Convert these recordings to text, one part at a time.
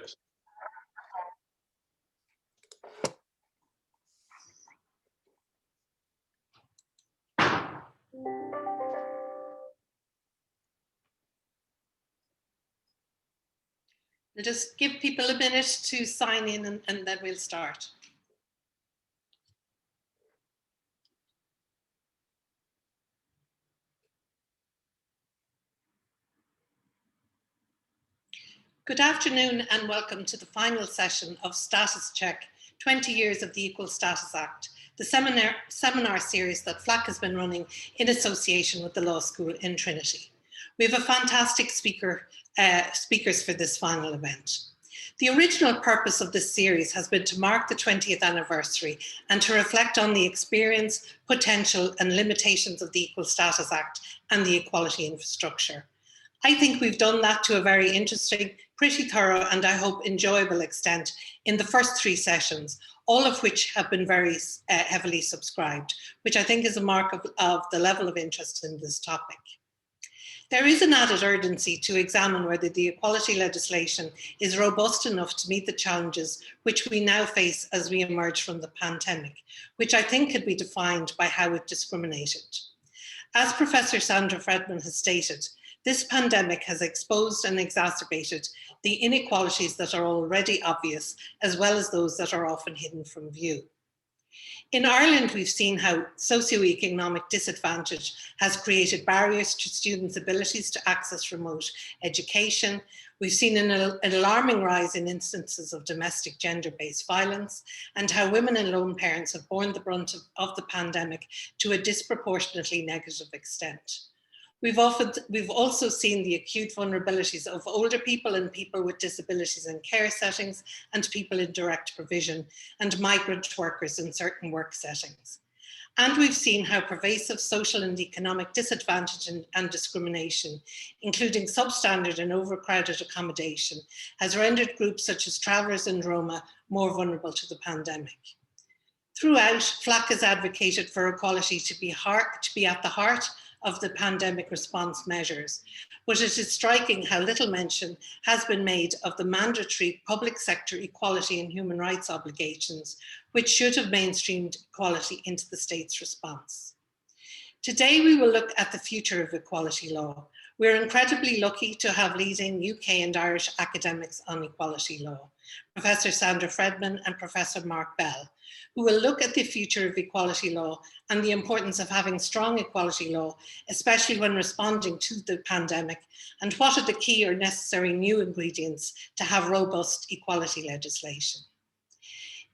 it. We'll just give people a minute to sign in and then we'll start. Good afternoon and welcome to the final session of Status Check, 20 Years of the Equal Status Act, the seminar series that FLAC has been running in association with the Law School in Trinity. We have a fantastic speakers for this final event. The original purpose of this series has been to mark the 20th anniversary and to reflect on the experience, potential and limitations of the Equal Status Act and the equality infrastructure. I think we've done that to a very interesting, pretty thorough and I hope enjoyable extent in the first 3 sessions, all of which have been very heavily subscribed, which I think is a mark of the level of interest in this topic. There is an added urgency to examine whether the equality legislation is robust enough to meet the challenges which we now face as we emerge from the pandemic, which I think could be defined by how it discriminated. As Professor Sandra Fredman has stated, this pandemic has exposed and exacerbated the inequalities that are already obvious, as well as those that are often hidden from view. In Ireland, we've seen how socioeconomic disadvantage has created barriers to students' abilities to access remote education. We've seen an alarming rise in instances of domestic gender-based violence and how women and lone parents have borne the brunt of the pandemic to a disproportionately negative extent. We've also seen the acute vulnerabilities of older people and people with disabilities in care settings and people in direct provision and migrant workers in certain work settings. And we've seen how pervasive social and economic disadvantage and discrimination, including substandard and overcrowded accommodation, has rendered groups such as travellers and Roma more vulnerable to the pandemic. Throughout, FLAC has advocated for equality to be at the heart of the pandemic response measures, but it is striking how little mention has been made of the mandatory public sector equality and human rights obligations, which should have mainstreamed equality into the state's response. Today, we will look at the future of equality law. We're incredibly lucky to have leading UK and Irish academics on equality law, Professor Sandra Fredman and Professor Mark Bell, who will look at the future of equality law and the importance of having strong equality law, especially when responding to the pandemic, and what are the key or necessary new ingredients to have robust equality legislation.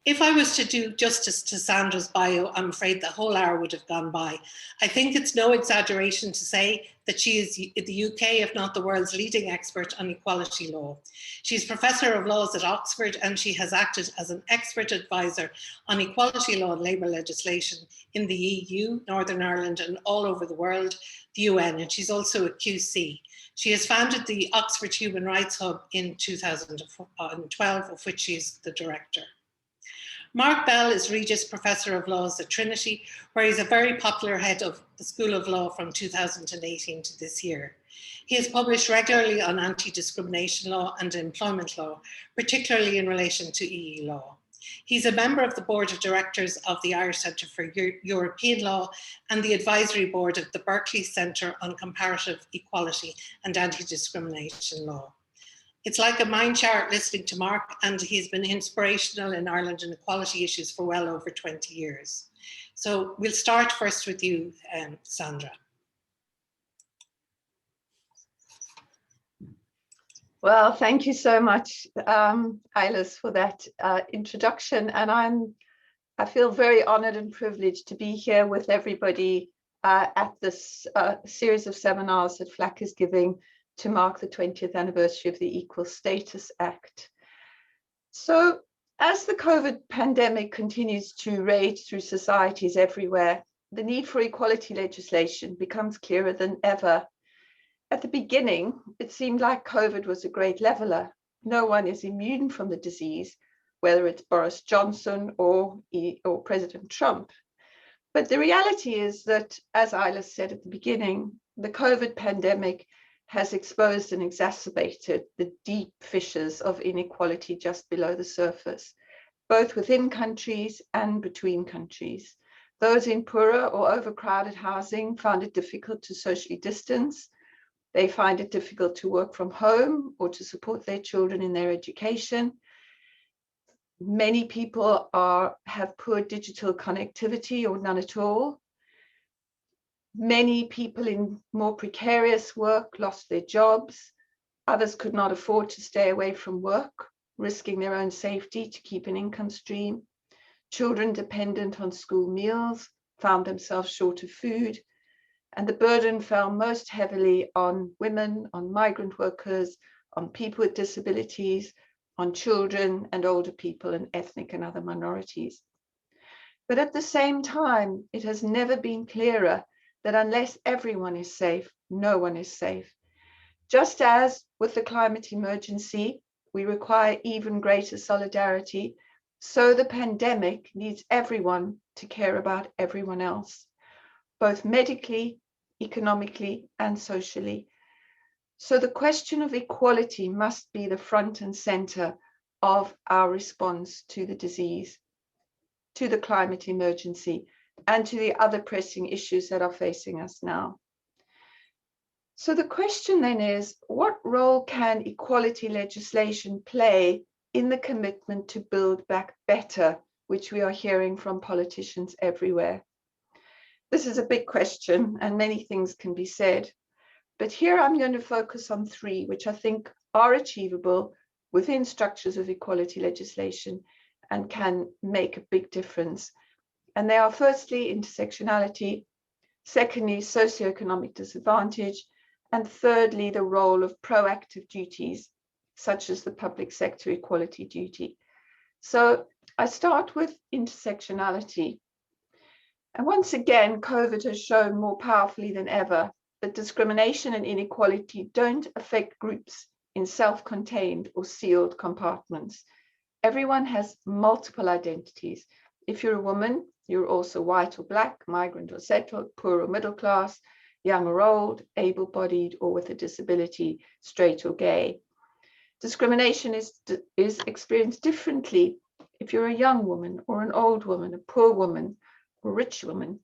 If I was to do justice to Sandra's bio, I'm afraid the whole hour would have gone by. I think it's no exaggeration to say that she is the UK, if not the world's leading expert on equality law. She's Professor of Laws at Oxford and she has acted as an expert advisor on equality law and labour legislation in the EU, Northern Ireland and all over the world, the UN, and she's also a QC. She has founded the Oxford Human Rights Hub in 2012, of which she is the director. Mark Bell is Regis Professor of Laws at Trinity, where he's a very popular head of the School of Law from 2018 to this year. He has published regularly on anti-discrimination law and employment law, particularly in relation to EE law. He's a member of the Board of Directors of the Irish Centre for European Law and the Advisory Board of the Berkeley Centre on Comparative Equality and Anti-Discrimination Law. It's like a mind chart listening to Mark, and he's been inspirational in Ireland and equality issues for well over 20 years. So we'll start first with you, Sandra. Well, thank you so much, Eilers, for that introduction. And I feel very honored and privileged to be here with everybody at this series of seminars that FLAC is giving to mark the 20th anniversary of the Equal Status Act. So as the COVID pandemic continues to rage through societies everywhere, the need for equality legislation becomes clearer than ever. At the beginning, it seemed like COVID was a great leveler. No one is immune from the disease, whether it's Boris Johnson or President Trump. But the reality is that, as Eilers said at the beginning, the COVID pandemic has exposed and exacerbated the deep fissures of inequality just below the surface, both within countries and between countries. Those in poorer or overcrowded housing found it difficult to socially distance. They find it difficult to work from home or to support their children in their education. Many people have poor digital connectivity or none at all. Many people in more precarious work lost their jobs. Others could not afford to stay away from work, risking their own safety to keep an income stream. Children dependent on school meals found themselves short of food, and the burden fell most heavily on women, on migrant workers, on people with disabilities, on children and older people and ethnic and other minorities. But at the same time, it has never been clearer that unless everyone is safe, no one is safe. Just as with the climate emergency, we require even greater solidarity, so the pandemic needs everyone to care about everyone else, both medically, economically, and socially. So the question of equality must be the front and center of our response to the disease, to the climate emergency, and to the other pressing issues that are facing us now. So the question then is, what role can equality legislation play in the commitment to build back better, which we are hearing from politicians everywhere? This is a big question and many things can be said, but here I'm going to focus on three, which I think are achievable within structures of equality legislation and can make a big difference. And they are firstly, intersectionality, secondly, socioeconomic disadvantage, and thirdly, the role of proactive duties, such as the public sector equality duty. So I start with intersectionality. And once again, COVID has shown more powerfully than ever that discrimination and inequality don't affect groups in self-contained or sealed compartments. Everyone has multiple identities. If you're a woman, you're also white or black, migrant or settled, poor or middle class, young or old, able-bodied or with a disability, straight or gay. Discrimination is experienced differently if you're a young woman or an old woman, a poor woman or rich woman.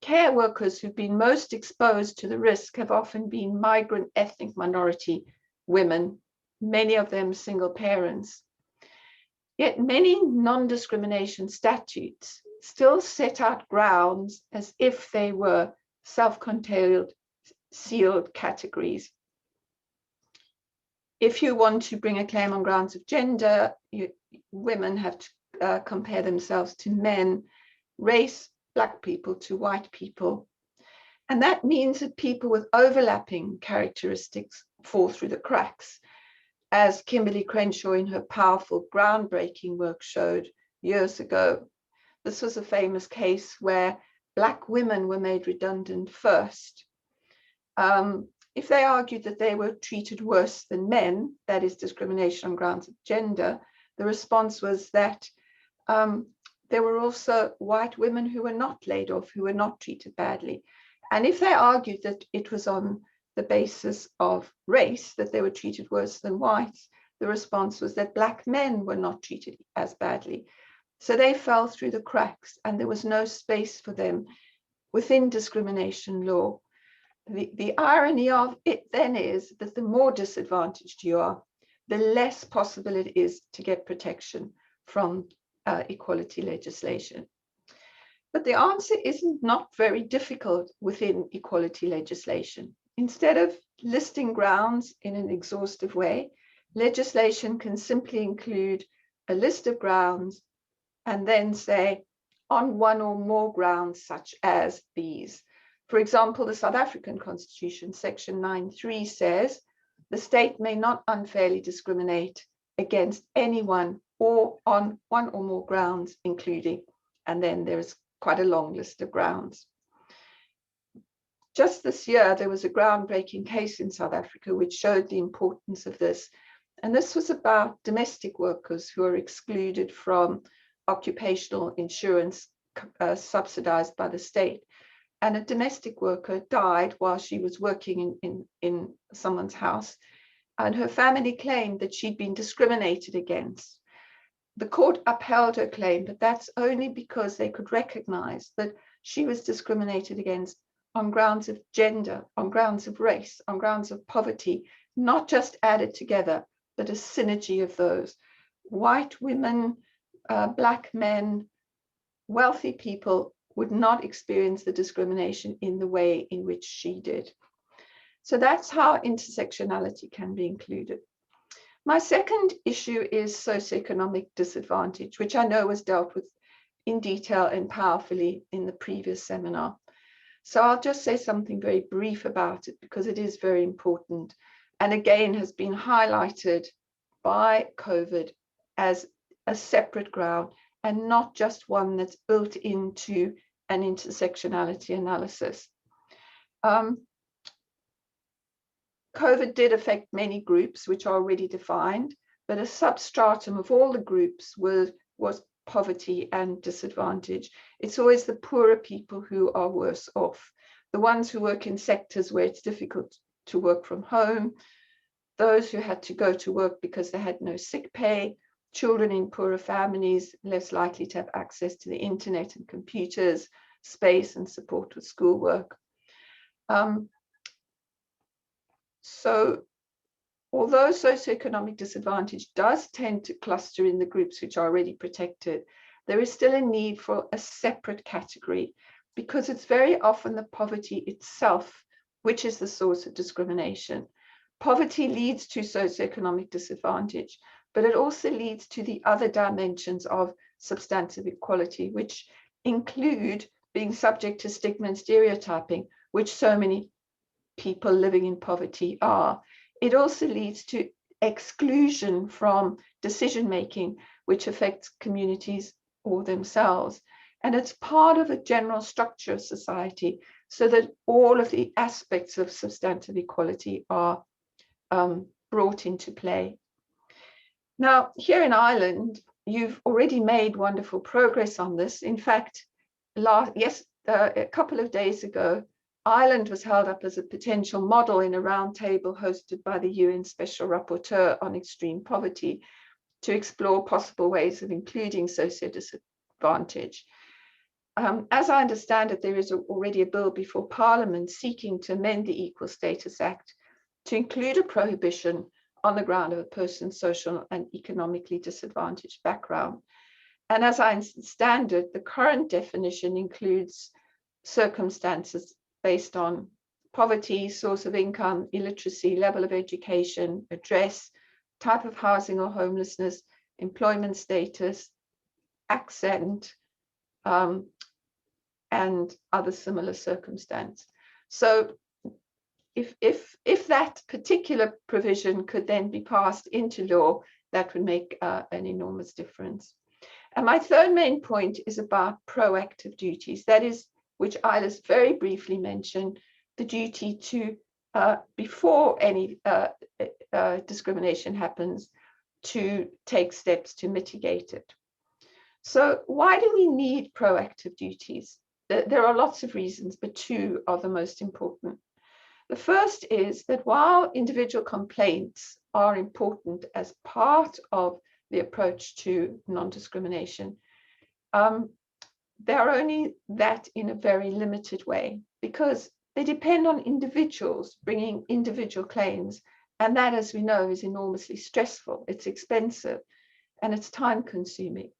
Care workers who've been most exposed to the risk have often been migrant ethnic minority women, many of them single parents. Yet many non-discrimination statutes still set out grounds as if they were self-contained, sealed categories. If you want to bring a claim on grounds of gender, women have to compare themselves to men, race, Black people to white people. And that means that people with overlapping characteristics fall through the cracks, as Kimberly Crenshaw in her powerful, groundbreaking work showed years ago. This was a famous case where Black women were made redundant first. If they argued that they were treated worse than men, that is discrimination on grounds of gender, the response was that there were also white women who were not laid off, who were not treated badly. And if they argued that it was on the basis of race that they were treated worse than whites, the response was that Black men were not treated as badly. So they fell through the cracks and there was no space for them within discrimination law. The irony of it then is that the more disadvantaged you are, the less possible it is to get protection from equality legislation. But the answer isn't not very difficult within equality legislation. Instead of listing grounds in an exhaustive way, legislation can simply include a list of grounds and then say, on one or more grounds such as these. For example, the South African Constitution, section 9.3 says, the state may not unfairly discriminate against anyone or on one or more grounds, including, and then there's quite a long list of grounds. Just this year, there was a groundbreaking case in South Africa which showed the importance of this. And this was about domestic workers who are excluded from occupational insurance subsidized by the state. and a domestic worker died while she was working in someone's house, and her family claimed that she'd been discriminated against. The court upheld her claim, but that's only because they could recognize that she was discriminated against on grounds of gender, on grounds of race, on grounds of poverty, not just added together, but a synergy of those. White women, Black men, wealthy people would not experience the discrimination in the way in which she did. So that's how intersectionality can be included. My second issue is socioeconomic disadvantage, which I know was dealt with in detail and powerfully in the previous seminar. So I'll just say something very brief about it because it is very important, and again has been highlighted by COVID as a separate ground and not just one that's built into an intersectionality analysis. COVID did affect many groups which are already defined, but a substratum of all the groups was poverty and disadvantage. It's always the poorer people who are worse off, the ones who work in sectors where it's difficult to work from home, those who had to go to work because they had no sick pay, children in poorer families, less likely to have access to the internet and computers, space and support with schoolwork. So although socioeconomic disadvantage does tend to cluster in the groups which are already protected, there is still a need for a separate category because it's very often the poverty itself which is the source of discrimination. Poverty leads to socioeconomic disadvantage, but it also leads to the other dimensions of substantive equality, which include being subject to stigma and stereotyping, which so many people living in poverty are. It also leads to exclusion from decision-making, which affects communities or themselves. And it's part of a general structure of society so that all of the aspects of substantive equality are brought into play. Now, here in Ireland, you've already made wonderful progress on this. In fact, a couple of days ago, Ireland was held up as a potential model in a roundtable hosted by the UN Special Rapporteur on Extreme Poverty to explore possible ways of including socio-disadvantage. As I understand it, there is already a bill before Parliament seeking to amend the Equal Status Act to include a prohibition on the ground of a person's social and economically disadvantaged background. And as I understand it, the current definition includes circumstances based on poverty, source of income, illiteracy, level of education, address, type of housing or homelessness, employment status, accent, and other similar circumstance. So if that particular provision could then be passed into law, that would make an enormous difference. And my third main point is about proactive duties. That is, which Iris very briefly mentioned, the duty to, before any discrimination happens, to take steps to mitigate it. So why do we need proactive duties? There are lots of reasons, but two are the most important. The first is that while individual complaints are important as part of the approach to non-discrimination, they're only that in a very limited way because they depend on individuals bringing individual claims. And that, as we know, is enormously stressful. It's expensive and it's time consuming.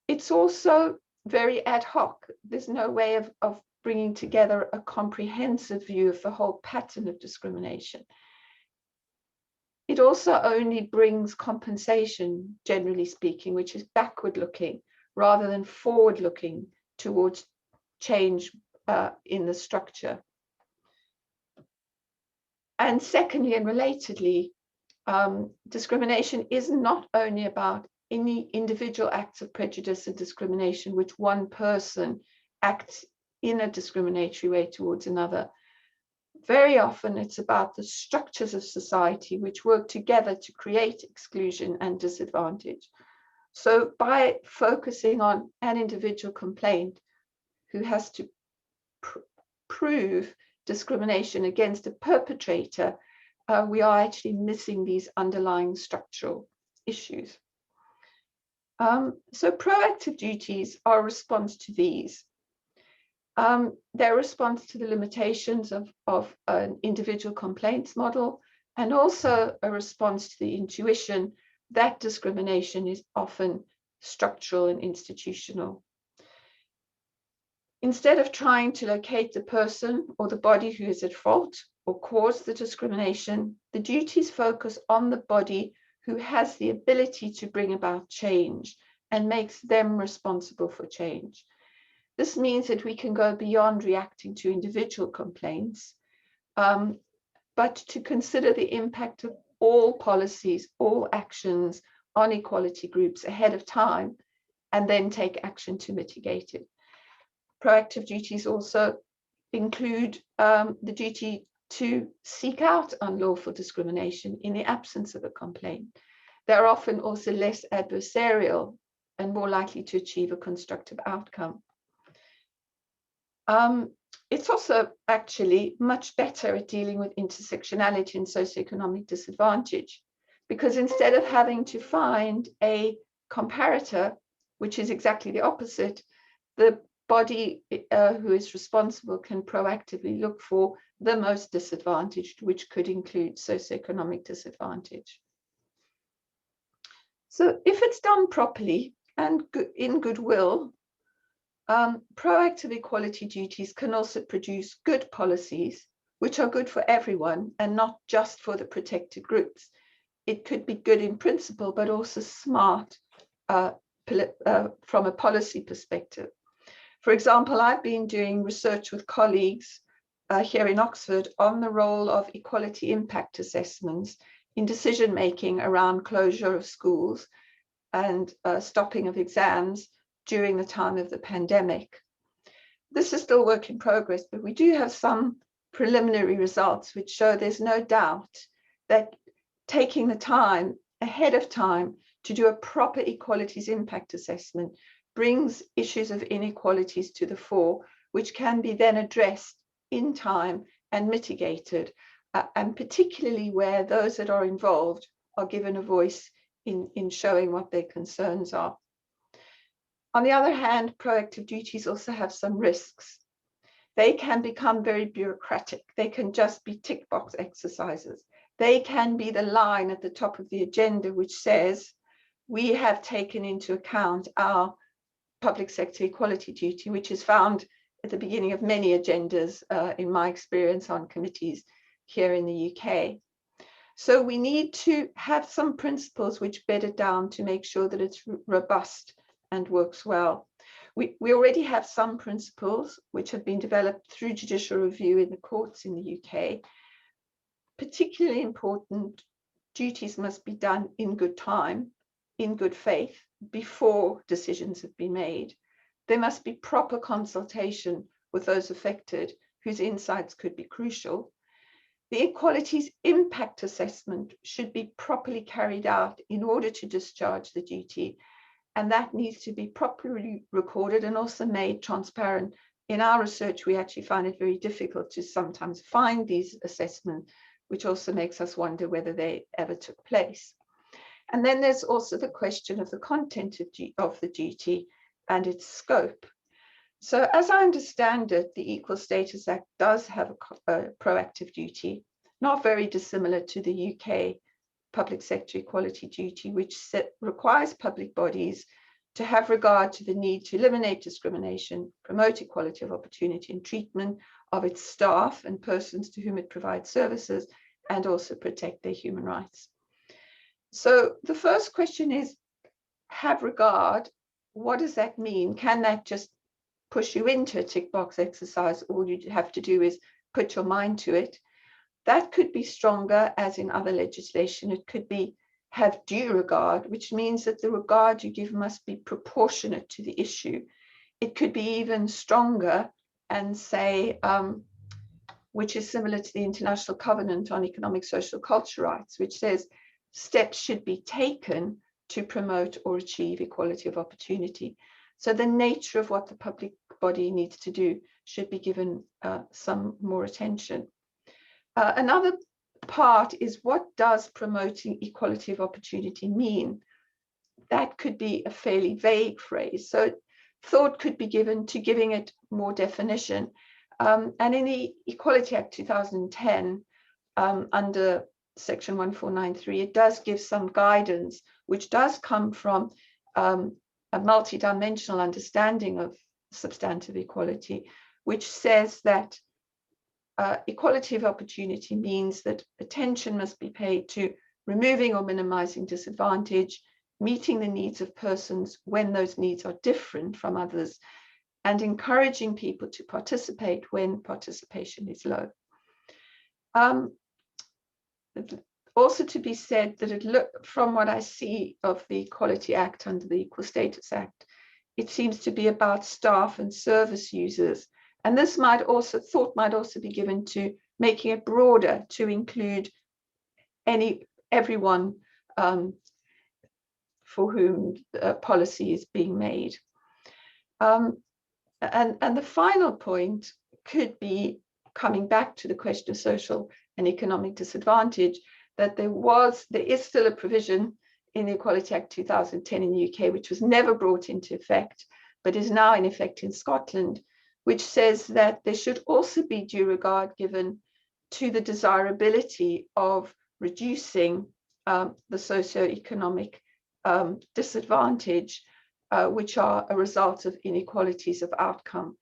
It's also very ad hoc. There's no way of bringing together a comprehensive view of the whole pattern of discrimination. It also only brings compensation, generally speaking, which is backward looking rather than forward looking towards change in the structure. And secondly, and relatedly, discrimination is not only about any individual acts of prejudice and discrimination, which one person acts in a discriminatory way towards another. Very often it's about the structures of society which work together to create exclusion and disadvantage. So by focusing on an individual complaint who has to prove discrimination against a perpetrator, we are actually missing these underlying structural issues. So proactive duties are a response to these. They're a response to the limitations of an individual complaints model, and also a response to the intuition that discrimination is often structural and institutional. Instead of trying to locate the person or the body who is at fault or caused the discrimination, the duties focus on the body who has the ability to bring about change and makes them responsible for change. This means that we can go beyond reacting to individual complaints, but to consider the impact of all policies, all actions on equality groups ahead of time, and then take action to mitigate it. Proactive duties also include the duty to seek out unlawful discrimination in the absence of a complaint. They're often also less adversarial and more likely to achieve a constructive outcome. It's also actually much better at dealing with intersectionality and socioeconomic disadvantage, because instead of having to find a comparator, which is exactly the opposite, the body who is responsible can proactively look for the most disadvantaged, which could include socioeconomic disadvantage. So if it's done properly and in goodwill, proactive equality duties can also produce good policies, which are good for everyone and not just for the protected groups. It could be good in principle, but also smart from a policy perspective. For example, I've been doing research with colleagues here in Oxford on the role of equality impact assessments in decision-making around closure of schools and stopping of exams during the time of the pandemic. This is still work in progress, but we do have some preliminary results which show there's no doubt that taking the time ahead of time to do a proper equalities impact assessment brings issues of inequalities to the fore, which can be then addressed in time and mitigated, and particularly where those that are involved are given a voice in showing what their concerns are. On the other hand, proactive duties also have some risks. They can become very bureaucratic. They can just be tick box exercises. They can be the line at the top of the agenda which says, we have taken into account our public sector equality duty, which is found at the beginning of many agendas in my experience on committees here in the UK. So we need to have some principles which bed it down to make sure that it's robust and works well. We already have some principles which have been developed through judicial review in the courts in the UK. Particularly important, duties must be done in good time, in good faith, before decisions have been made. There must be proper consultation with those affected whose insights could be crucial. The equalities impact assessment should be properly carried out in order to discharge the duty, and that needs to be properly recorded and also made transparent. In our research, we actually find it very difficult to sometimes find these assessments, which also makes us wonder whether they ever took place. And then there's also the question of the content of the duty and its scope. So as I understand it, the Equal Status Act does have a proactive duty, not very dissimilar to the UK public sector equality duty, which requires public bodies to have regard to the need to eliminate discrimination, promote equality of opportunity and treatment of its staff and persons to whom it provides services, and also protect their human rights. So the first question is, have regard. What does that mean? Can that just push you into a tick box exercise? All you have to do is put your mind to it. That could be stronger, as in other legislation. It could be have due regard, which means that the regard you give must be proportionate to the issue. It could be even stronger and say, which is similar to the International Covenant on Economic, Social, Cultural Rights, which says steps should be taken to promote or achieve equality of opportunity. So the nature of what the public body needs to do should be given some more attention. Another part is, what does promoting equality of opportunity mean? That could be a fairly vague phrase, so thought could be given to giving it more definition. And in the Equality Act 2010, under Section 1493, it does give some guidance, which does come from a multidimensional understanding of substantive equality, which says that equality of opportunity means that attention must be paid to removing or minimizing disadvantage, meeting the needs of persons when those needs are different from others, and encouraging people to participate when participation is low. Also to be said that from what I see of the Equality Act under the Equal Status Act, it seems to be about staff and service users. And this thought might also be given to making it broader to include everyone for whom policy is being made. And the final point could be coming back to the question of social and economic disadvantage, that there is still a provision in the Equality Act 2010 in the UK, which was never brought into effect, but is now in effect in Scotland, which says that there should also be due regard given to the desirability of reducing the socioeconomic disadvantage, which are a result of inequalities of outcome.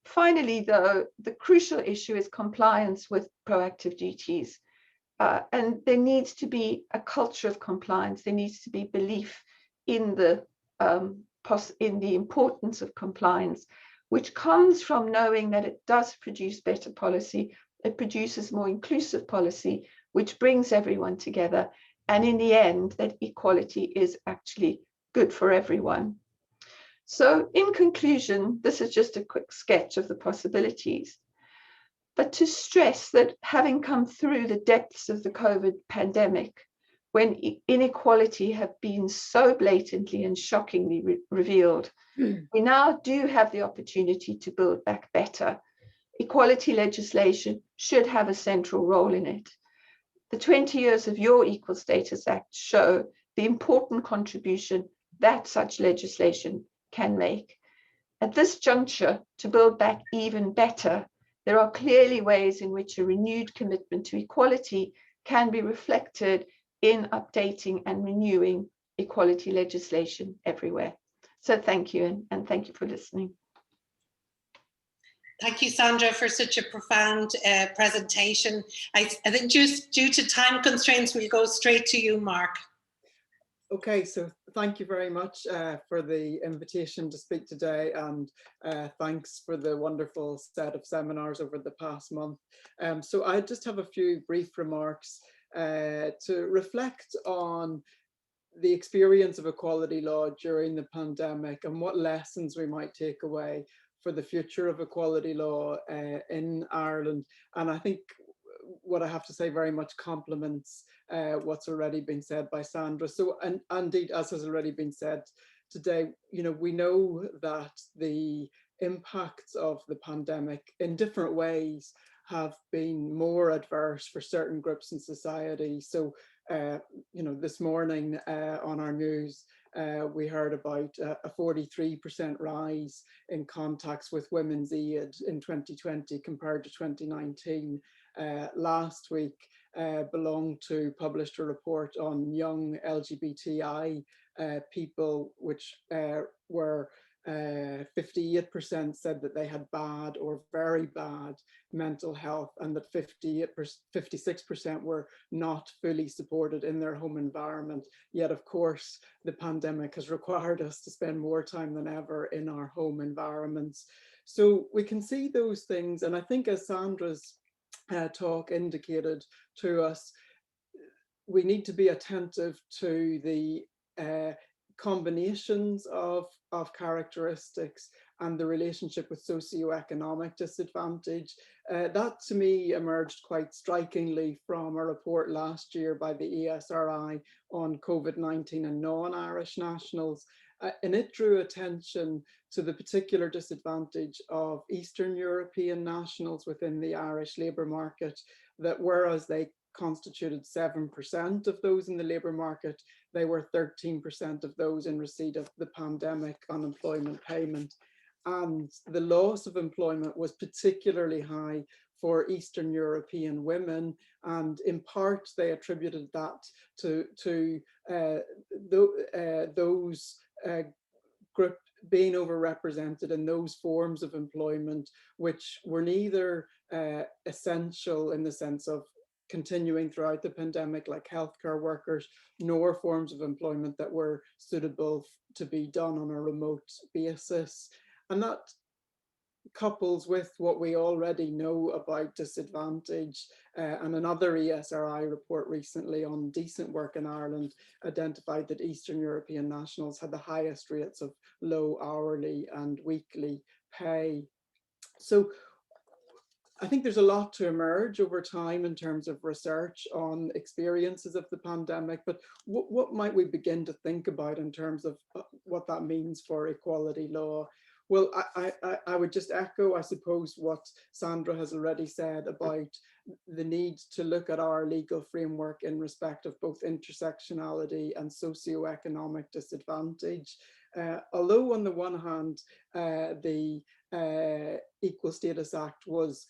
Finally, though, the crucial issue is compliance with proactive duties. And there needs to be a culture of compliance. There needs to be belief in the importance of compliance, which comes from knowing that it does produce better policy. It produces more inclusive policy, which brings everyone together. And in the end, that equality is actually good for everyone. So in conclusion, this is just a quick sketch of the possibilities. But to stress that having come through the depths of the COVID pandemic, when inequality have been so blatantly and shockingly revealed, we now do have the opportunity to build back better. Equality legislation should have a central role in it. The 20 years of your Equal Status Act show the important contribution that such legislation can make. At this juncture, to build back even better, there are clearly ways in which a renewed commitment to equality can be reflected in updating and renewing equality legislation everywhere. So thank you, and thank you for listening. Thank you, Sandra, for such a profound presentation. I think just due to time constraints, we'll go straight to you, Mark. Okay, so thank you very much for the invitation to speak today, and thanks for the wonderful set of seminars over the past month. So I just have a few brief remarks to reflect on the experience of equality law during the pandemic and what lessons we might take away for the future of equality law in Ireland. And I think what I have to say very much complements what's already been said by Sandra. So, and indeed, as has already been said today, you know, we know that the impacts of the pandemic in different ways have been more adverse for certain groups in society. So, you know, this morning on our news, we heard about a 43% rise in contacts with women's aid in 2020 compared to 2019. Last week, Belong to published a report on young LGBTI people, which were 58% said that they had bad or very bad mental health, and that 56% were not fully supported in their home environment. Yet, of course, the pandemic has required us to spend more time than ever in our home environments. So we can see those things, and I think as Sandra's talk indicated to us, we need to be attentive to the combinations of characteristics and the relationship with socioeconomic disadvantage. That to me emerged quite strikingly from a report last year by the ESRI on COVID-19 and non-Irish nationals. and it drew attention to the particular disadvantage of Eastern European nationals within the Irish labour market, that whereas they constituted 7% of those in the labour market, they were 13% of those in receipt of the pandemic unemployment payment. And the loss of employment was particularly high for Eastern European women, and in part they attributed that to those group being overrepresented in those forms of employment which were neither essential in the sense of continuing throughout the pandemic, like healthcare workers, nor forms of employment that were suitable to be done on a remote basis. And that couples with what we already know about disadvantage, and another ESRI report recently on decent work in Ireland identified that Eastern European nationals had the highest rates of low hourly and weekly pay. So I think there's a lot to emerge over time in terms of research on experiences of the pandemic, but what might we begin to think about in terms of what that means for equality law? Well, I would just echo, I suppose, what Sandra has already said about the need to look at our legal framework in respect of both intersectionality and socioeconomic disadvantage. Although on the one hand, the Equal Status Act was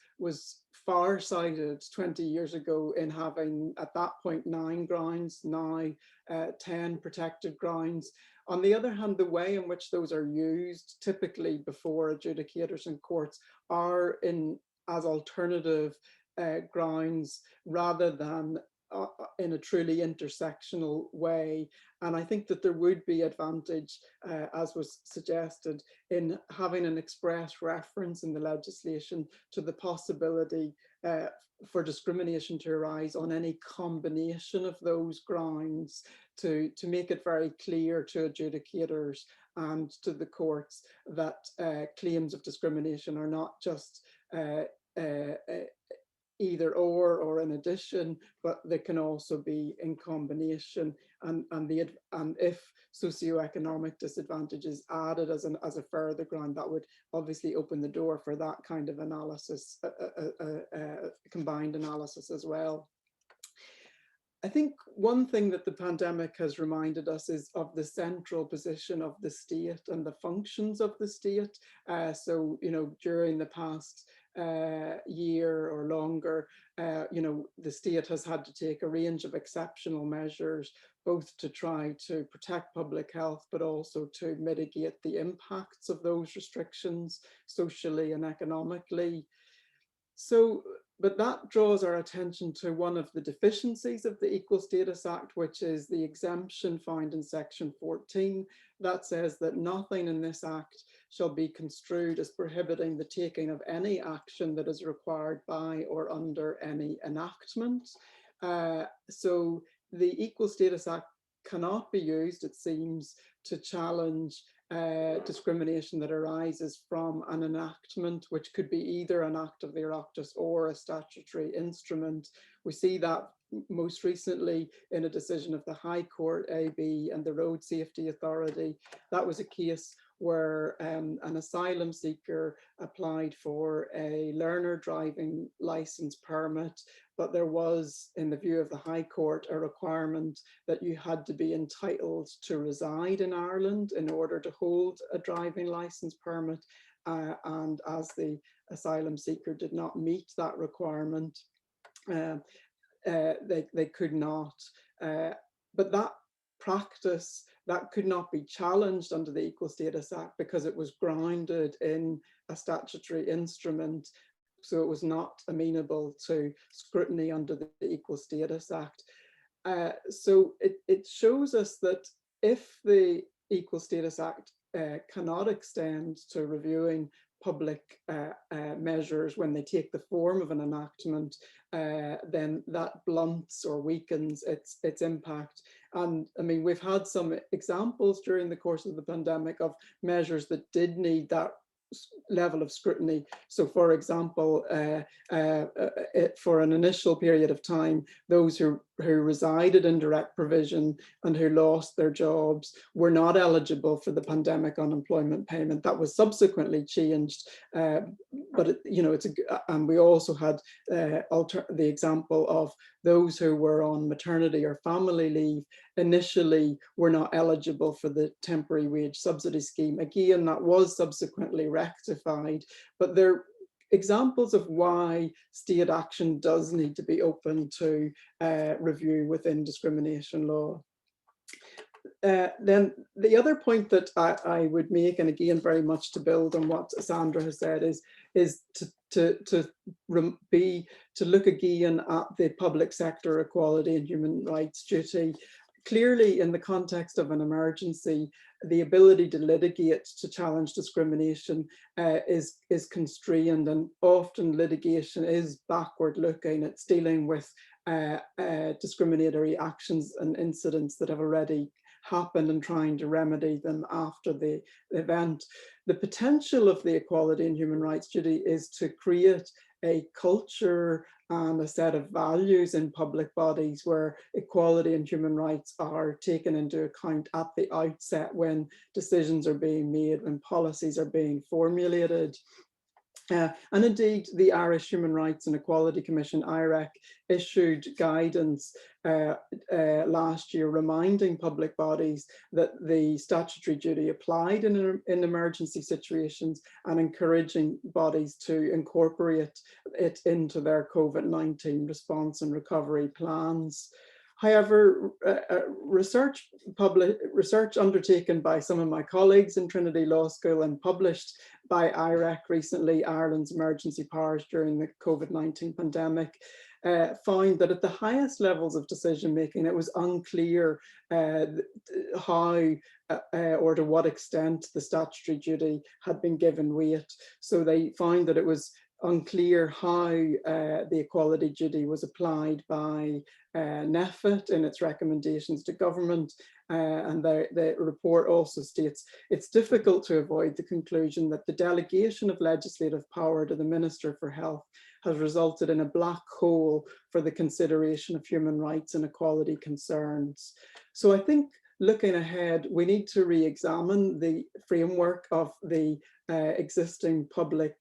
far-sighted 20 years ago in having, at that point, 9 grounds, now 10 protected grounds. On the other hand, the way in which those are used, typically before adjudicators and courts, are as alternative grounds rather than in a truly intersectional way. And I think that there would be advantage, as was suggested, in having an express reference in the legislation to the possibility for discrimination to arise on any combination of those grounds, to make it very clear to adjudicators and to the courts that claims of discrimination are not just either or in addition, but they can also be in combination. And if socioeconomic disadvantage is added as a further ground, that would obviously open the door for that kind of analysis, combined analysis as well. I think one thing that the pandemic has reminded us is of the central position of the state and the functions of the state. So, during the past year or longer, the state has had to take a range of exceptional measures, both to try to protect public health, but also to mitigate the impacts of those restrictions socially and economically. So, but that draws our attention to one of the deficiencies of the Equal Status Act, which is the exemption found in section 14 that says that nothing in this act shall be construed as prohibiting the taking of any action that is required by or under any enactment. So the Equal Status Act cannot be used, it seems, to challenge discrimination that arises from an enactment, which could be either an act of the Oireachtas or a statutory instrument. We see that most recently in a decision of the High Court AB and the Road Safety Authority. That was a case where an asylum seeker applied for a learner driving license permit, but there was, in the view of the High Court, a requirement that you had to be entitled to reside in Ireland in order to hold a driving license permit. And as the asylum seeker did not meet that requirement, they could not. But that practice, that could not be challenged under the Equal Status Act because it was grounded in a statutory instrument. So it was not amenable to scrutiny under the Equal Status Act. So it shows us that if the Equal Status Act cannot extend to reviewing public measures when they take the form of an enactment, then that blunts or weakens its impact. And I mean, we've had some examples during the course of the pandemic of measures that did need that level of scrutiny. So for example, for an initial period of time, those who resided in direct provision and who lost their jobs were not eligible for the pandemic unemployment payment. That was subsequently changed, but and we also had the example of those who were on maternity or family leave initially were not eligible for the temporary wage subsidy scheme. Again, that was subsequently rectified, but they're examples of why state action does need to be open to review within discrimination law. Then the other point that I would make, and again very much to build on what Sandra has said, is to look again at the public sector equality and human rights duty. Clearly, in the context of an emergency, the ability to litigate to challenge discrimination is constrained, and often litigation is backward looking. It's dealing with discriminatory actions and incidents that have already happened and trying to remedy them after the event. The potential of the equality and human rights duty is to create a culture and a set of values in public bodies where equality and human rights are taken into account at the outset when decisions are being made, when policies are being formulated. And indeed, the Irish Human Rights and Equality Commission, IREC, issued guidance last year reminding public bodies that the statutory duty applied in emergency situations and encouraging bodies to incorporate it into their COVID-19 response and recovery plans. However, research undertaken by some of my colleagues in Trinity Law School and published by IREC recently, Ireland's emergency powers during the COVID-19 pandemic, found that at the highest levels of decision making, it was unclear how or to what extent the statutory duty had been given weight. So they found that it was unclear how the equality duty was applied by NEFIT in its recommendations to government, and the report also states it's difficult to avoid the conclusion that the delegation of legislative power to the Minister for Health has resulted in a black hole for the consideration of human rights and equality concerns. So I think looking ahead, we need to re-examine the framework of the existing public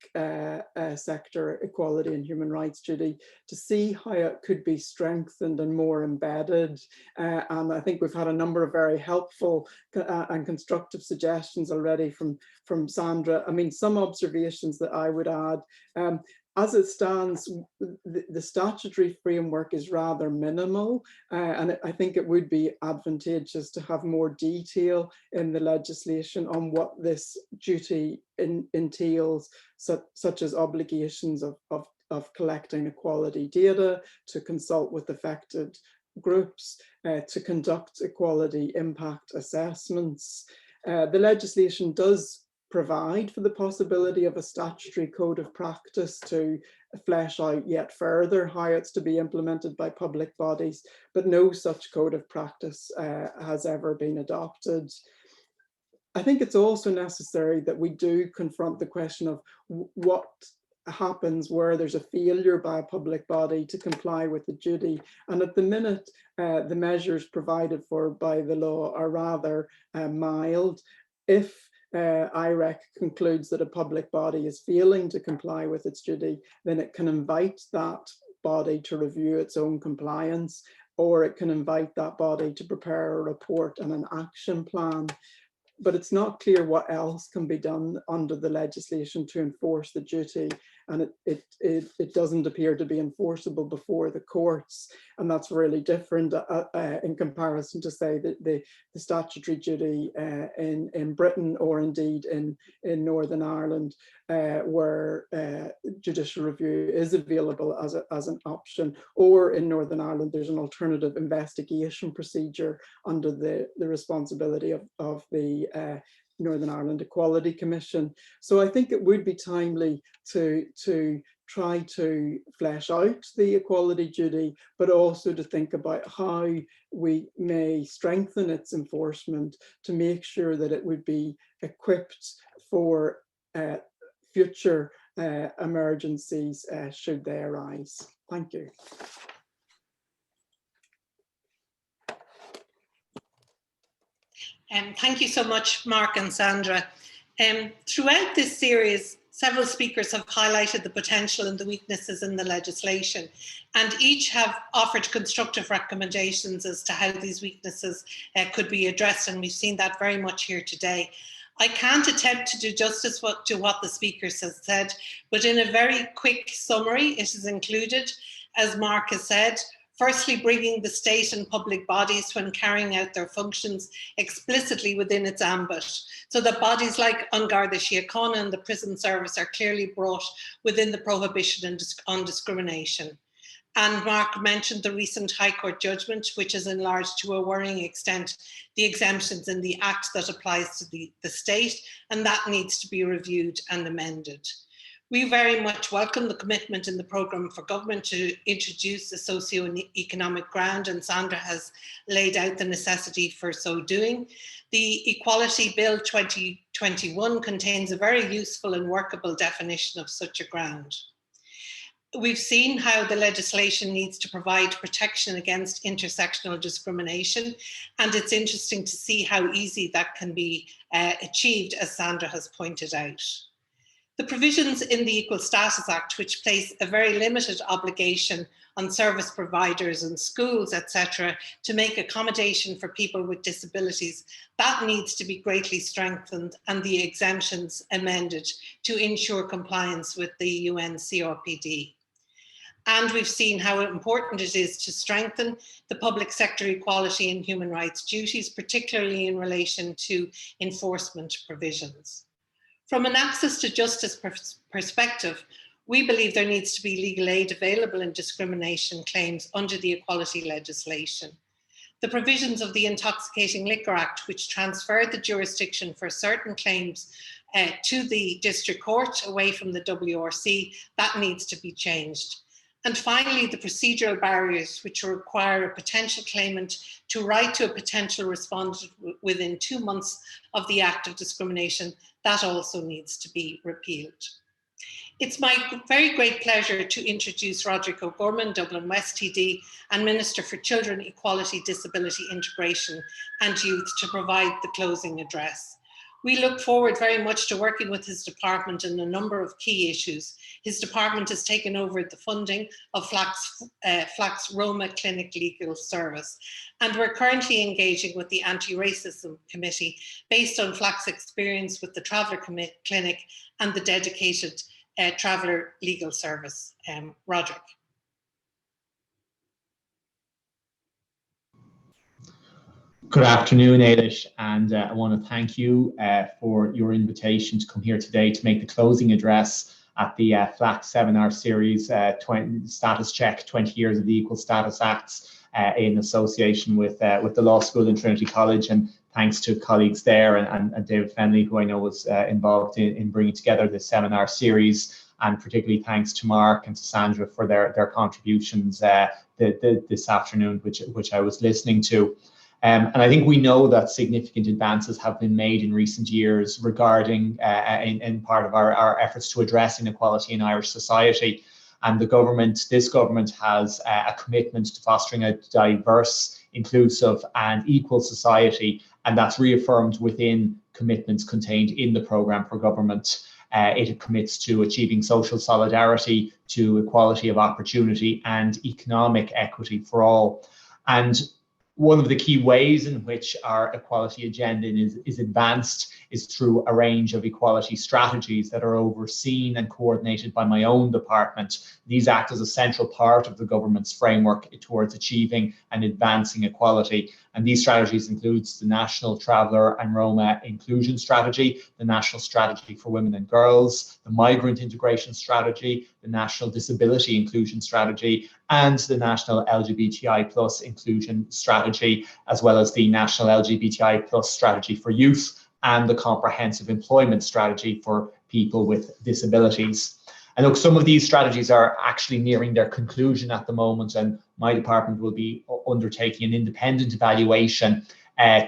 sector equality and human rights duty to see how it could be strengthened and more embedded. And I think we've had a number of very helpful and constructive suggestions already from Sandra. I mean, some observations that I would add. As it stands, the statutory framework is rather minimal, and I think it would be advantageous to have more detail in the legislation on what this duty entails, such as obligations of collecting equality data, to consult with affected groups, to conduct equality impact assessments. The legislation does provide for the possibility of a statutory code of practice to flesh out yet further how it's to be implemented by public bodies, but no such code of practice has ever been adopted. I think it's also necessary that we do confront the question of what happens where there's a failure by a public body to comply with the duty. And at the minute, the measures provided for by the law are rather mild. If IREC concludes that a public body is failing to comply with its duty, then it can invite that body to review its own compliance, or it can invite that body to prepare a report and an action plan. But it's not clear what else can be done under the legislation to enforce the duty, and it doesn't appear to be enforceable before the courts, and that's really different in comparison to, say, the statutory duty in Britain, or indeed in Northern Ireland, where judicial review is available as an option, or in Northern Ireland there's an alternative investigation procedure under the responsibility of the Northern Ireland Equality Commission. So I think it would be timely to try to flesh out the equality duty, but also to think about how we may strengthen its enforcement to make sure that it would be equipped for future emergencies should they arise. Thank you. Thank you so much, Mark and Sandra. Throughout this series, several speakers have highlighted the potential and the weaknesses in the legislation, and each have offered constructive recommendations as to how these weaknesses could be addressed, and we've seen that very much here today. I can't attempt to do justice to what the speakers have said, but in a very quick summary, it is included, as Mark has said, firstly, bringing the state and public bodies when carrying out their functions explicitly within its ambit, so that bodies like An Garda Síochána and the prison service are clearly brought within the prohibition on discrimination. And Mark mentioned the recent High Court judgment, which has enlarged to a worrying extent the exemptions in the Act that applies to the state, and that needs to be reviewed and amended. We very much welcome the commitment in the programme for government to introduce a socio-economic ground, and Sandra has laid out the necessity for so doing. The Equality Bill 2021 contains a very useful and workable definition of such a ground. We've seen how the legislation needs to provide protection against intersectional discrimination, and it's interesting to see how easy that can be achieved, as Sandra has pointed out. The provisions in the Equal Status Act, which place a very limited obligation on service providers and schools, etc., to make accommodation for people with disabilities, that needs to be greatly strengthened and the exemptions amended to ensure compliance with the UN CRPD. And we've seen how important it is to strengthen the public sector equality and human rights duties, particularly in relation to enforcement provisions. From an access to justice perspective, we believe there needs to be legal aid available in discrimination claims under the equality legislation. The provisions of the Intoxicating Liquor Act, which transferred the jurisdiction for certain claims to the District Court away from the WRC, that needs to be changed. And finally, the procedural barriers which require a potential claimant to write to a potential respondent within 2 months of the act of discrimination, that also needs to be repealed. It's my very great pleasure to introduce Roderic O'Gorman, Dublin West TD, and Minister for Children, Equality, Disability, Integration and Youth to provide the closing address. We look forward very much to working with his department on a number of key issues. His department has taken over the funding of FLAC's Roma Clinic Legal Service, and we're currently engaging with the Anti-Racism Committee based on FLAC's experience with the Traveller Clinic and the dedicated Traveller Legal Service. Roderic. Good afternoon, Ailish, and I want to thank you for your invitation to come here today to make the closing address at the FLAC seminar series, Status Check, 20 Years of the Equal Status Acts, in association with the Law School and Trinity College, and thanks to colleagues there and David Fenley, who I know was involved in bringing together this seminar series, and particularly thanks to Mark and to Sandra for their contributions this afternoon, which I was listening to. And I think we know that significant advances have been made in recent years regarding, in part of our efforts to address inequality in Irish society. And this government has a commitment to fostering a diverse, inclusive and equal society. And that's reaffirmed within commitments contained in the programme for government. It commits to achieving social solidarity, to equality of opportunity and economic equity for all. And one of the key ways in which our equality agenda is advanced is through a range of equality strategies that are overseen and coordinated by my own department. These act as a central part of the government's framework towards achieving and advancing equality. And these strategies includes the National Traveller and Roma Inclusion Strategy, the National Strategy for Women and Girls, the Migrant Integration Strategy, the National Disability Inclusion Strategy, and the National LGBTI+ Inclusion Strategy, as well as the National LGBTI+ Strategy for Youth and the Comprehensive Employment Strategy for people with disabilities. And look, some of these strategies are actually nearing their conclusion at the moment, and my department will be undertaking an independent evaluation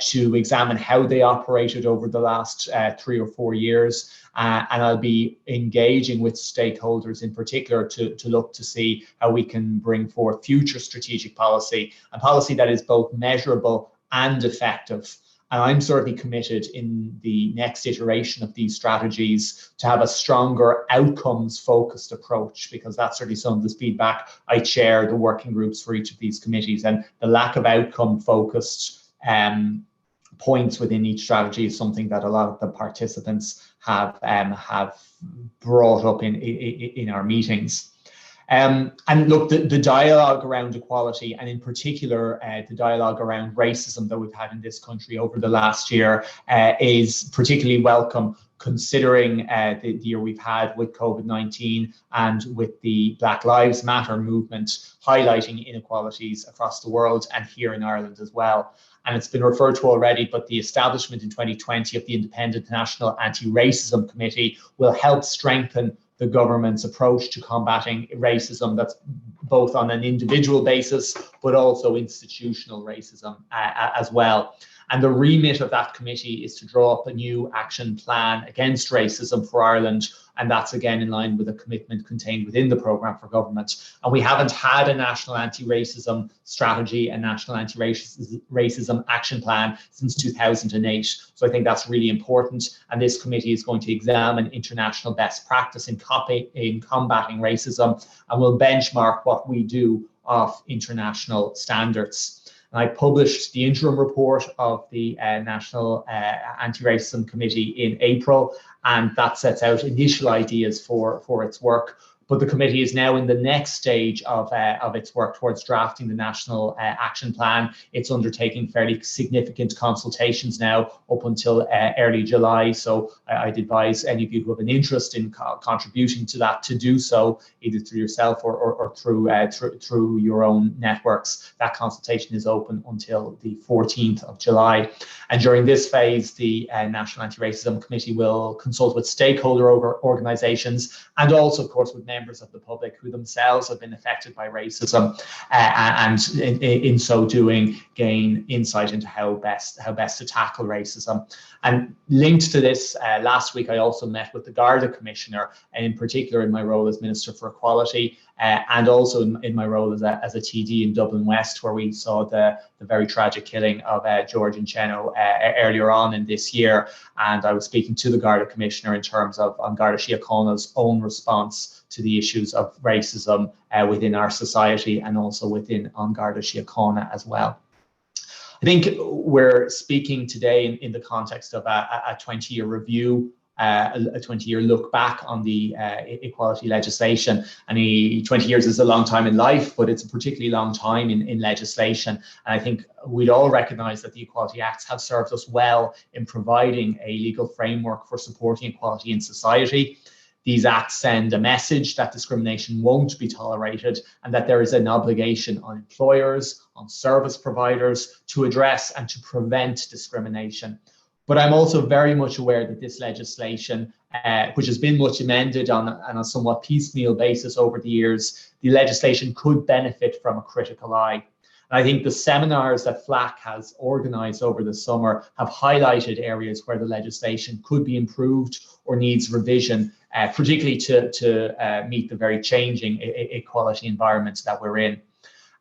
to examine how they operated over the last 3 or 4 years. And I'll be engaging with stakeholders in particular to look to see how we can bring forth future strategic policy, a policy that is both measurable and effective. And I'm certainly committed in the next iteration of these strategies to have a stronger outcomes-focused approach, because that's certainly some of the feedback I chair the working groups for each of these committees, and the lack of outcome-focused points within each strategy is something that a lot of the participants have brought up in our meetings. And look, the dialogue around equality, and in particular the dialogue around racism that we've had in this country over the last year is particularly welcome, considering the year we've had with COVID-19 and with the Black Lives Matter movement highlighting inequalities across the world and here in Ireland as well. And it's been referred to already, but the establishment in 2020 of the Independent National Anti-Racism Committee will help strengthen the government's approach to combating racism, that's both on an individual basis, but also institutional racism as well. And the remit of that committee is to draw up a new action plan against racism for Ireland. And that's again in line with a commitment contained within the programme for government. And we haven't had a national anti-racism strategy, a national anti-racism action plan since 2008. So I think that's really important. And this committee is going to examine international best practice in combating racism, and will benchmark what we do off international standards. I published the interim report of the National Anti-Racism Committee in April, and that sets out initial ideas for its work. But the committee is now in the next stage of its work towards drafting the national action plan. It's undertaking fairly significant consultations now up until early July. So I'd advise any of you who have an interest in contributing to that to do so, either through yourself or through your own networks. That consultation is open until the 14th of July. And during this phase, the National Anti-Racism Committee will consult with stakeholder organisations and also, of course, with members of the public who themselves have been affected by racism, and in so doing gain insight into how best to tackle racism. And linked to this, last week I also met with the Garda Commissioner, and in particular in my role as Minister for Equality, and also in my role as a TD in Dublin West, where we saw the very tragic killing of George and Cheno earlier on in this year. And I was speaking to the Garda Commissioner in terms of Garda Síochána's own response to the issues of racism within our society, and also within Garda Síochána as well. I think we're speaking today in the context of a 20-year review, a 20-year look back on the equality legislation. And 20 years is a long time in life, but it's a particularly long time in legislation. And I think we'd all recognise that the Equality Acts have served us well in providing a legal framework for supporting equality in society. These acts send a message that discrimination won't be tolerated, and that there is an obligation on employers, on service providers to address and to prevent discrimination. But I'm also very much aware that this legislation, which has been much amended on a somewhat piecemeal basis over the years, the legislation could benefit from a critical eye. And I think the seminars that FLAC has organised over the summer have highlighted areas where the legislation could be improved or needs revision, particularly to meet the very changing equality environment that we're in.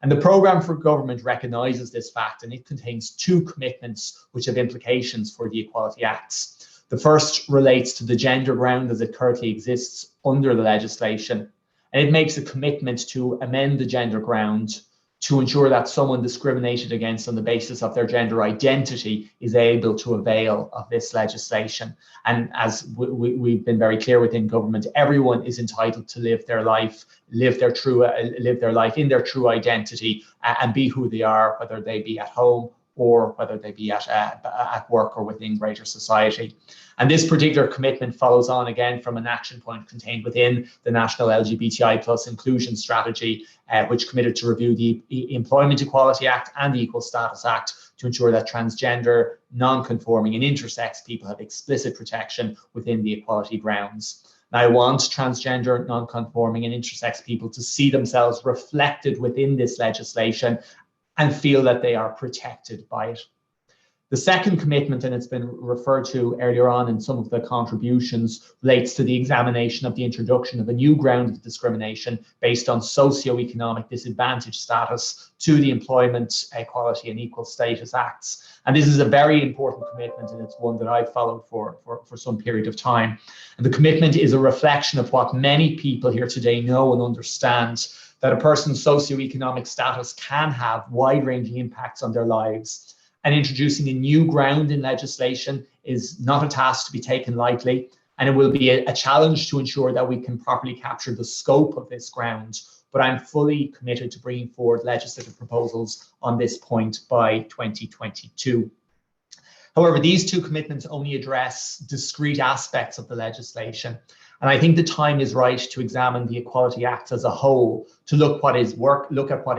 And the programme for government recognises this fact, and it contains two commitments which have implications for the Equality Acts. The first relates to the gender ground as it currently exists under the legislation, and it makes a commitment to amend the gender ground to ensure that someone discriminated against on the basis of their gender identity is able to avail of this legislation. And as we've been very clear within government, everyone is entitled to live their life, live their life in their true identity, and be who they are, whether they be at home or whether they be at work or within greater society. And this particular commitment follows on again from an action point contained within the National LGBTI+ Inclusion Strategy, which committed to review the Employment Equality Act and the Equal Status Act to ensure that transgender, non-conforming and intersex people have explicit protection within the equality grounds. Now, I want transgender, non-conforming and intersex people to see themselves reflected within this legislation and feel that they are protected by it. The second commitment, and it's been referred to earlier on in some of the contributions, relates to the examination of the introduction of a new ground of discrimination based on socioeconomic disadvantage status to the Employment Equality and Equal Status Acts. And this is a very important commitment, and it's one that I've followed for some period of time. And the commitment is a reflection of what many people here today know and understand, that a person's socioeconomic status can have wide-ranging impacts on their lives. And introducing a new ground in legislation is not a task to be taken lightly, and it will be a challenge to ensure that we can properly capture the scope of this ground. But I'm fully committed to bringing forward legislative proposals on this point by 2022. However, these two commitments only address discrete aspects of the legislation. And I think the time is right to examine the Equality Act as a whole, to look at what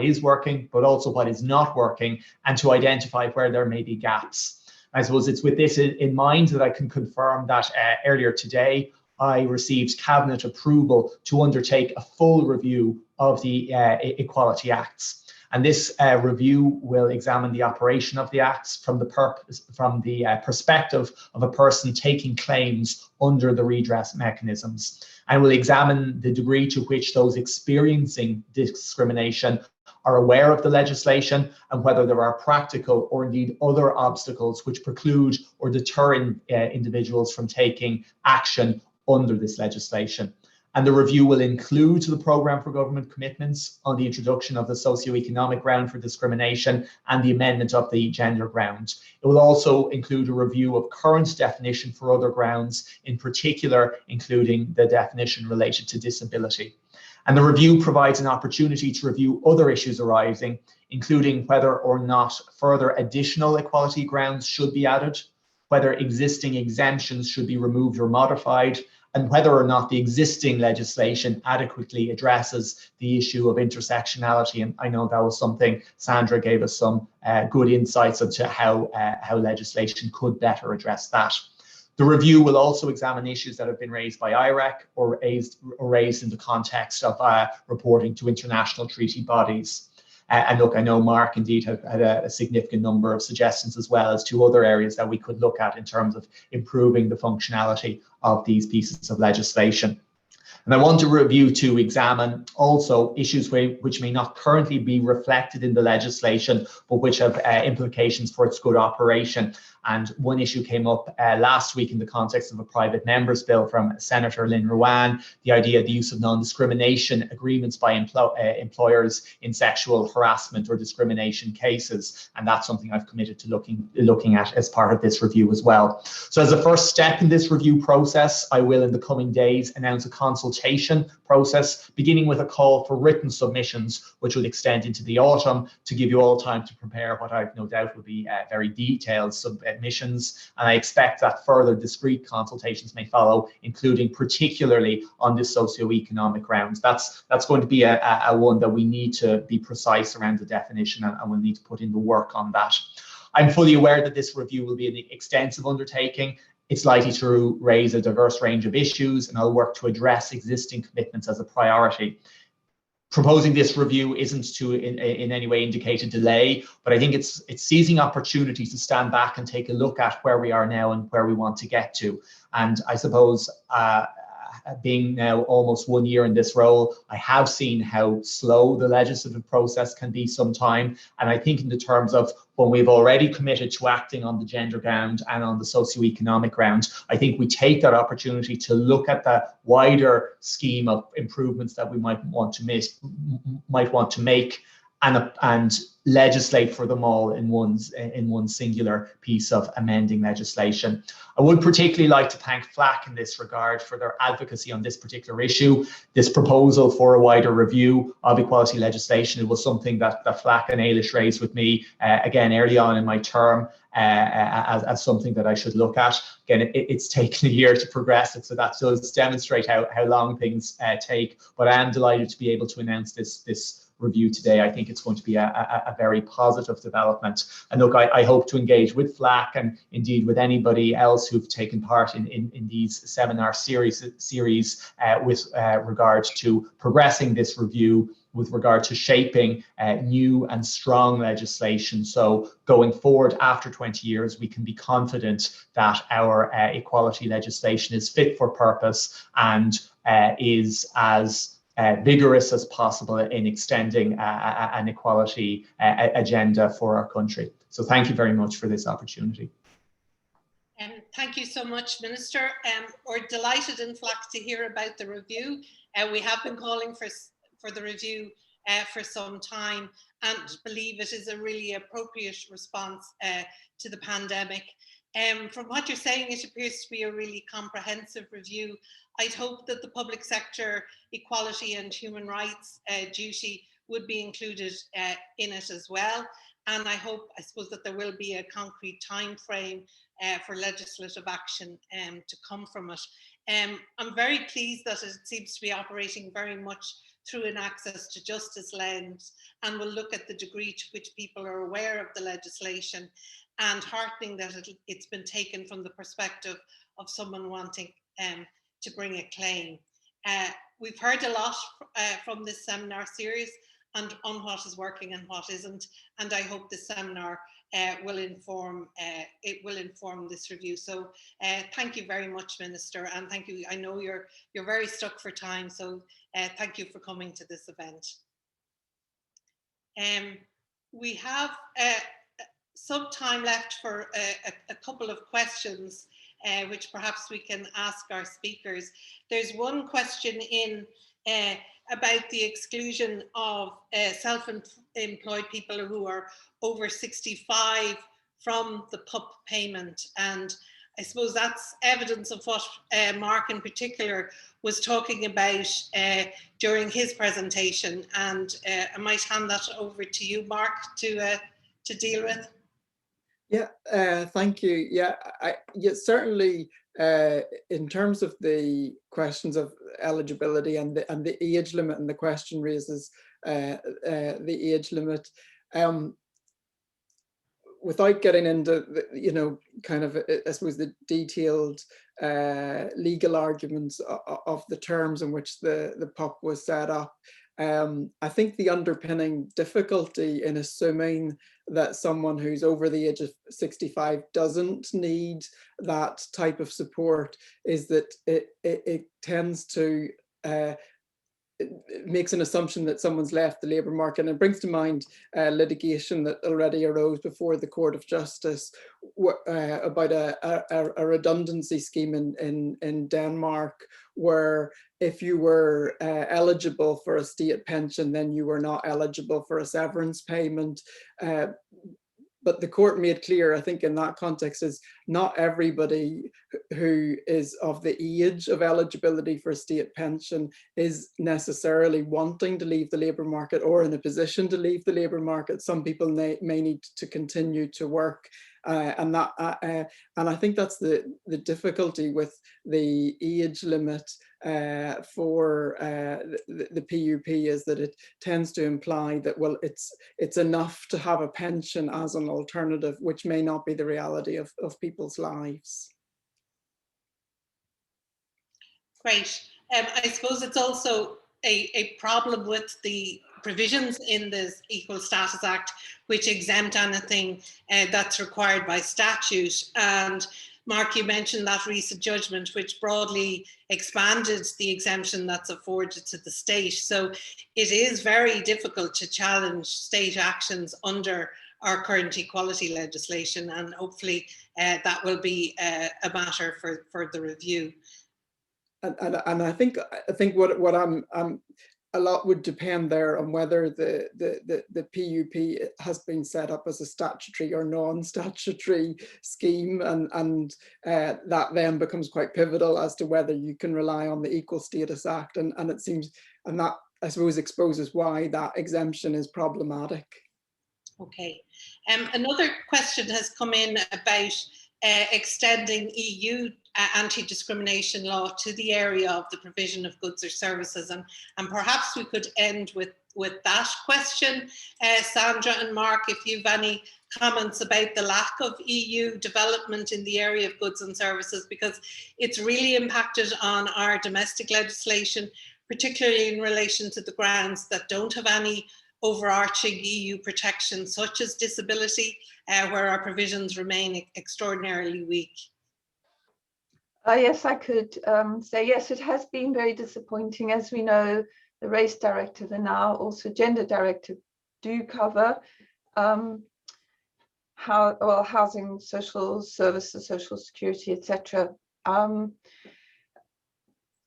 is working, but also what is not working, and to identify where there may be gaps. I suppose it's with this in mind that I can confirm that earlier today, I received Cabinet approval to undertake a full review of the Equality Acts. And this review will examine the operation of the acts from the perspective of a person taking claims under the redress mechanisms, and will examine the degree to which those experiencing discrimination are aware of the legislation, and whether there are practical or indeed other obstacles which preclude or deter individuals from taking action under this legislation. And the review will include the programme for government commitments on the introduction of the socioeconomic ground for discrimination and the amendment of the gender ground. It will also include a review of current definition for other grounds, in particular including the definition related to disability. And the review provides an opportunity to review other issues arising, including whether or not further additional equality grounds should be added, whether existing exemptions should be removed or modified, and whether or not the existing legislation adequately addresses the issue of intersectionality. And I know that was something Sandra gave us some good insights into how legislation could better address that. The review will also examine issues that have been raised by IREC or raised in the context of reporting to international treaty bodies. And look, I know Mark indeed had a significant number of suggestions as well as to other areas that we could look at in terms of improving the functionality of these pieces of legislation. And I want to review to examine also issues which may not currently be reflected in the legislation, but which have implications for its good operation. And one issue came up last week in the context of a private member's bill from Senator Lynn Ruane, the idea of the use of non-discrimination agreements by employers in sexual harassment or discrimination cases. And that's something I've committed to looking at as part of this review as well. So as a first step in this review process, I will in the coming days announce a consultation process, beginning with a call for written submissions, which will extend into the autumn to give you all time to prepare what I've no doubt will be very detailed submissions. And I expect that further discrete consultations may follow, including particularly on the socioeconomic grounds. That's going to be a one that we need to be precise around the definition, and we'll need to put in the work on that. I'm fully aware that this review will be an extensive undertaking. It's likely to raise a diverse range of issues, and I'll work to address existing commitments as a priority. Proposing this review isn't to in any way indicate a delay, but I think it's seizing opportunity to stand back and take a look at where we are now and where we want to get to. And I suppose being now almost 1 year in this role, I have seen how slow the legislative process can be sometimes. And I think in the terms of when we've already committed to acting on the gender ground and on the socioeconomic ground, I think we take that opportunity to look at the wider scheme of improvements that we might want to make and legislate for them all in one singular piece of amending legislation. I would particularly like to thank FLAC in this regard for their advocacy on this particular issue. This proposal for a wider review of equality legislation, it was something that FLAC and Ailish raised with me again early on in my term as something that I should look at. Again, it's taken a year to progress it, so that does demonstrate how long things take, but I am delighted to be able to announce this review today. I think it's going to be a very positive development. And look, I hope to engage with FLAC and indeed with anybody else who've taken part in these seminar series with regard to progressing this review with regard to shaping new and strong legislation. So going forward after 20 years, we can be confident that our equality legislation is fit for purpose and is as vigorous as possible in extending an equality agenda for our country. So thank you very much for this opportunity. Thank you so much, Minister. We're delighted in FLAC to hear about the review. We have been calling for the review for some time and believe it is a really appropriate response to the pandemic. From what you're saying, it appears to be a really comprehensive review. I'd hope that the public sector equality and human rights duty would be included in it as well. And I suppose that there will be a concrete time frame for legislative action to come from it. I'm very pleased that it seems to be operating very much through an access to justice lens, and will look at the degree to which people are aware of the legislation, and heartening that it's been taken from the perspective of someone wanting to bring a claim. We've heard a lot from this seminar series and on what is working and what isn't, and I hope this seminar will inform this review. So thank you very much, Minister, and thank you. I know you're very stuck for time, so thank you for coming to this event. We have some time left for a couple of questions, which perhaps we can ask our speakers. There's one question in about the exclusion of self-employed people who are over 65 from the PUP payment. And I suppose that's evidence of what Mark in particular was talking about during his presentation. And I might hand that over to you, Mark, to deal with. Yeah, thank you. Yeah, certainly in terms of the questions of eligibility and the age limit, and the question raises the age limit. Without getting into the, kind of, I suppose, the detailed legal arguments of the terms in which the PUP was set up, I think the underpinning difficulty in assuming that someone who's over the age of 65 doesn't need that type of support is that it tends to it makes an assumption that someone's left the labour market. And it brings to mind litigation that already arose before the Court of Justice about a redundancy scheme in Denmark, where if you were eligible for a state pension, then you were not eligible for a severance payment. But the court made clear, I think in that context, is not everybody who is of the age of eligibility for state pension is necessarily wanting to leave the labour market or in a position to leave the labour market. Some people may need to continue to work. And I think that's the difficulty with the age limit for the PUP, is that it tends to imply that, well, it's enough to have a pension as an alternative, which may not be the reality of people's lives. Great. I suppose it's also a problem with the provisions in the Equal Status Act, which exempt anything that's required by statute. And Mark, you mentioned that recent judgment, which broadly expanded the exemption that's afforded to the state. So it is very difficult to challenge state actions under our current equality legislation, and hopefully that will be a matter for the review. And I think what I'm a lot would depend there on whether the PUP has been set up as a statutory or non-statutory scheme, and that then becomes quite pivotal as to whether you can rely on the Equal Status Act, and it seems, and that I suppose exposes why that exemption is problematic. Okay. Another question has come in about extending EU anti-discrimination law to the area of the provision of goods or services, and perhaps we could end with that question. Sandra and Mark, if you've any comments about the lack of EU development in the area of goods and services, because it's really impacted on our domestic legislation, particularly in relation to the grounds that don't have any overarching EU protection, such as disability, where our provisions remain extraordinarily weak? Yes, I could say yes, it has been very disappointing. As we know, the Race Directive and now also Gender Directive do cover housing, social services, social security, etc.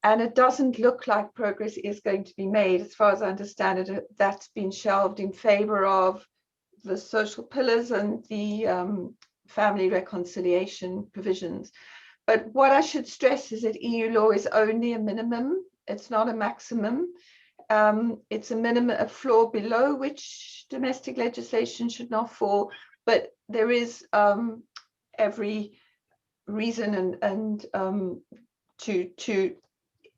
And it doesn't look like progress is going to be made. As far as I understand it, that's been shelved in favor of the social pillars and the family reconciliation provisions. But what I should stress is that EU law is only a minimum. It's not a maximum. It's a minimum, a floor below which domestic legislation should not fall. But there is every reason and to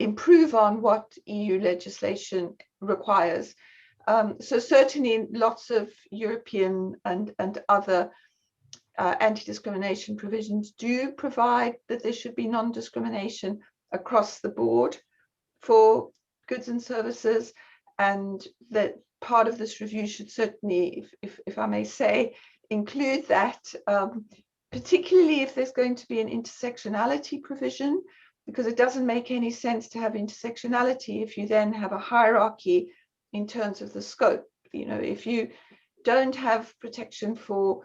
improve on what EU legislation requires. So certainly lots of European and other anti-discrimination provisions do provide that there should be non-discrimination across the board for goods and services, and that part of this review should certainly, if I may say, include that, particularly if there's going to be an intersectionality provision, because it doesn't make any sense to have intersectionality if you then have a hierarchy in terms of the scope. You know, if you don't have protection for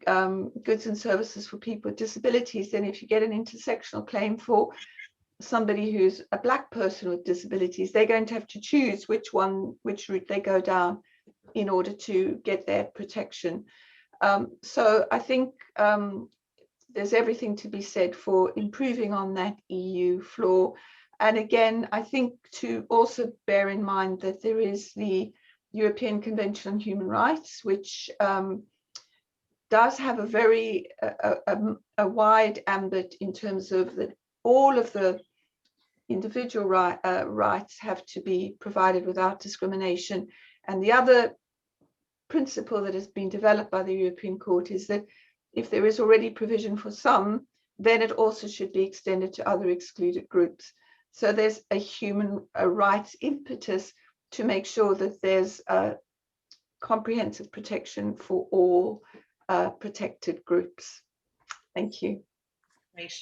goods and services for people with disabilities, then if you get an intersectional claim for somebody who's a Black person with disabilities, they're going to have to choose which route they go down in order to get their protection. So I think there's everything to be said for improving on that EU floor. And again, I think to also bear in mind that there is the European Convention on Human Rights, which does have a very wide ambit in terms of that all of the individual rights have to be provided without discrimination. And the other principle that has been developed by the European Court is that if there is already provision for some, then it also should be extended to other excluded groups. So there's a human rights impetus to make sure that there's comprehensive protection for all protected groups. Thank you. Great.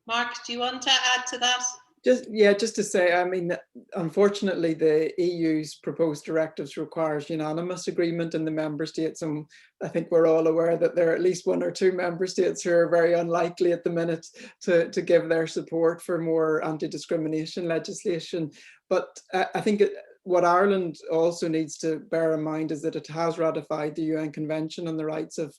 Mark, do you want to add to that? Just to say, I mean, unfortunately, the EU's proposed directives requires unanimous agreement in the member states, and I think we're all aware that there are at least 1 or 2 member states who are very unlikely at the minute to give their support for more anti-discrimination legislation. But I think what Ireland also needs to bear in mind is that it has ratified the UN Convention on the Rights of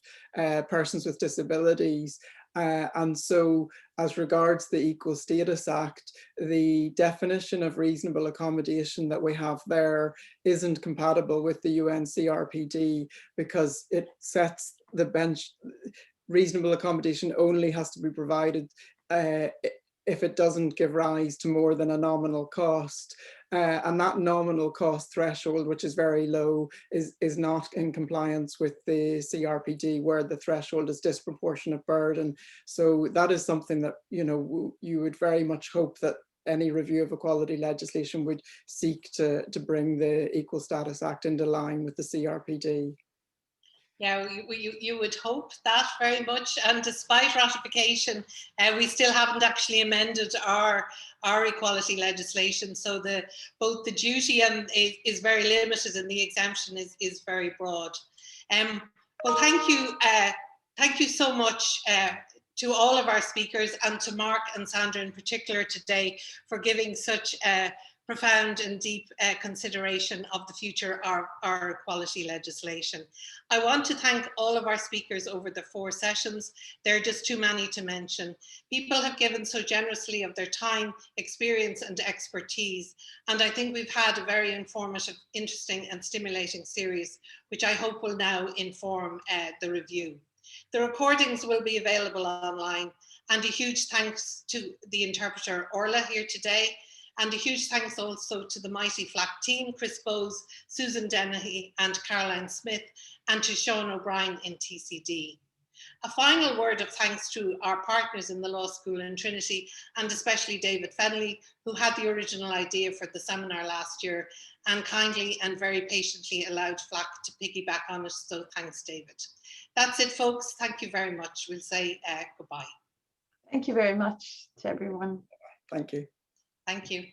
Persons with Disabilities. And so as regards the Equal Status Act, the definition of reasonable accommodation that we have there isn't compatible with the UN CRPD, because it sets the bench. Reasonable accommodation only has to be provided if it doesn't give rise to more than a nominal cost. And that nominal cost threshold, which is very low, is not in compliance with the CRPD, where the threshold is disproportionate burden. So that is something that, you know, you would very much hope that any review of equality legislation would seek to bring the Equal Status Act into line with the CRPD. Yeah, you would hope that very much, and despite ratification, we still haven't actually amended our equality legislation. So both the duty is very limited, and the exemption is very broad. Well, thank you so much to all of our speakers, and to Mark and Sandra in particular today, for giving such profound and deep consideration of the future of our equality legislation. I want to thank all of our speakers over the 4 sessions. There are just too many to mention. People have given so generously of their time, experience and expertise, and I think we've had a very informative, interesting and stimulating series, which I hope will now inform the review. The recordings will be available online, and a huge thanks to the interpreter Orla here today. And a huge thanks also to the mighty FLAC team, Chris Bowes, Susan Dennehy and Caroline Smith, and to Sean O'Brien in TCD. A final word of thanks to our partners in the Law School in Trinity, and especially David Fennelly, who had the original idea for the seminar last year and kindly and very patiently allowed FLAC to piggyback on it. So thanks, David. That's it, folks. Thank you very much. We'll say goodbye. Thank you very much to everyone. Thank you. Thank you.